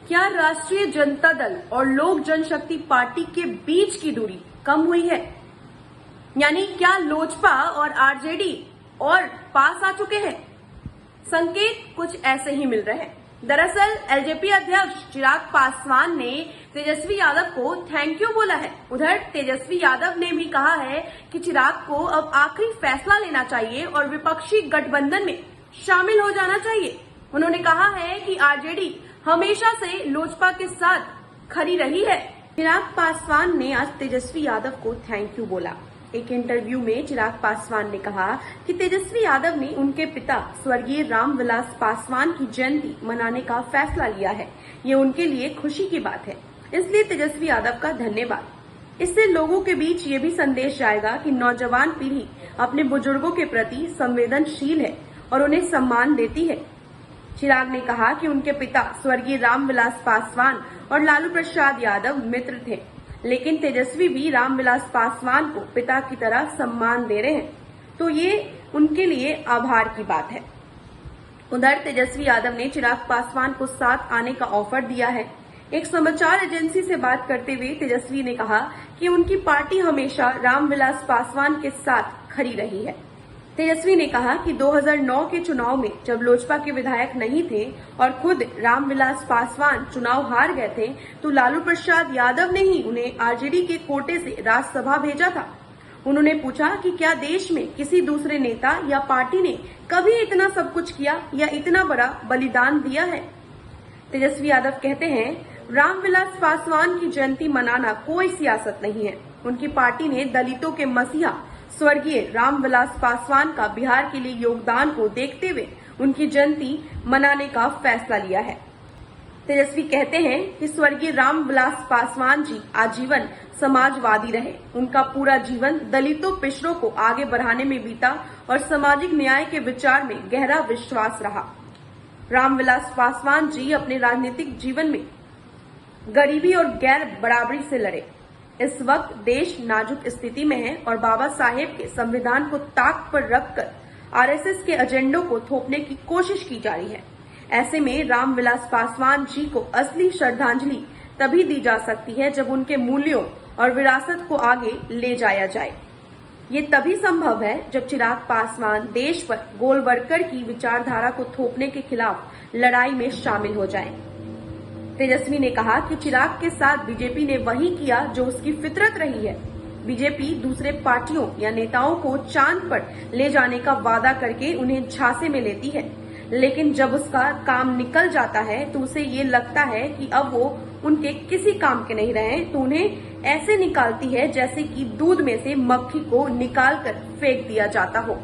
क्या राष्ट्रीय जनता दल और लोक जनशक्ति पार्टी के बीच की दूरी कम हुई है? यानी क्या लोजपा और आरजेडी और पास आ चुके हैं? संकेत कुछ ऐसे ही मिल रहे हैं। दरअसल एलजेपी अध्यक्ष चिराग पासवान ने तेजस्वी यादव को थैंक यू बोला है। उधर तेजस्वी यादव ने भी कहा है कि चिराग को अब आखिरी फैसला लेना चाहिए और विपक्षी गठबंधन में शामिल हो जाना चाहिए। उन्होंने कहा है कि आरजेडी हमेशा से लोजपा के साथ खड़ी रही है। चिराग पासवान ने आज तेजस्वी यादव को थैंक यू बोला। एक इंटरव्यू में चिराग पासवान ने कहा कि तेजस्वी यादव ने उनके पिता स्वर्गीय रामविलास पासवान की जयंती मनाने का फैसला लिया है। ये उनके लिए खुशी की बात है, इसलिए तेजस्वी यादव का धन्यवाद। इससे लोगों के बीच ये भी संदेश जाएगा कि नौजवान पीढ़ी अपने बुजुर्गों के प्रति संवेदनशील है और उन्हें सम्मान देती है। चिराग ने कहा कि उनके पिता स्वर्गीय रामविलास पासवान और लालू प्रसाद यादव मित्र थे, लेकिन तेजस्वी भी रामविलास पासवान को पिता की तरह सम्मान दे रहे हैं, तो ये उनके लिए आभार की बात है। उधर तेजस्वी यादव ने चिराग पासवान को साथ आने का ऑफर दिया है। एक समाचार एजेंसी से बात करते हुए तेजस्वी ने कहा कि उनकी पार्टी हमेशा रामविलास पासवान के साथ खड़ी रही है। तेजस्वी ने कहा कि 2009 के चुनाव में जब लोजपा के विधायक नहीं थे और खुद रामविलास पासवान चुनाव हार गए थे, तो लालू प्रसाद यादव ने ही उन्हें आरजेडी के कोटे से राज्यसभा भेजा था। उन्होंने पूछा कि क्या देश में किसी दूसरे नेता या पार्टी ने कभी इतना सब कुछ किया या इतना बड़ा बलिदान दिया है? तेजस्वी यादव कहते हैं, रामविलास पासवान की जयंती मनाना कोई सियासत नहीं है। उनकी पार्टी ने दलितों के मसीहा स्वर्गीय रामविलास पासवान का बिहार के लिए योगदान को देखते हुए उनकी जयंती मनाने का फैसला लिया है। तेजस्वी कहते हैं कि स्वर्गीय रामविलास पासवान जी आजीवन समाजवादी रहे। उनका पूरा जीवन दलितों पिछड़ों को आगे बढ़ाने में बीता और सामाजिक न्याय के विचार में गहरा विश्वास रहा। रामविलास पासवान जी अपने राजनीतिक जीवन में गरीबी और गैर बराबरी से लड़े। इस वक्त देश नाजुक स्थिति में है और बाबा साहेब के संविधान को ताक पर रखकर आरएसएस के एजेंडों को थोपने की कोशिश की जा रही है। ऐसे में रामविलास पासवान जी को असली श्रद्धांजलि तभी दी जा सकती है जब उनके मूल्यों और विरासत को आगे ले जाया जाए। ये तभी संभव है जब चिराग पासवान देश पर गोलवरकर की विचारधारा को थोपने के खिलाफ लड़ाई में शामिल हो जाएं। तेजस्वी ने कहा कि चिराग के साथ बीजेपी ने वही किया जो उसकी फितरत रही है। बीजेपी दूसरे पार्टियों या नेताओं को चांद पर ले जाने का वादा करके उन्हें झांसे में लेती है, लेकिन जब उसका काम निकल जाता है तो उसे ये लगता है कि अब वो उनके किसी काम के नहीं रहे, तो उन्हें ऐसे निकालती है जैसे कि दूध में से मक्खी को निकाल कर फेंक दिया जाता हो।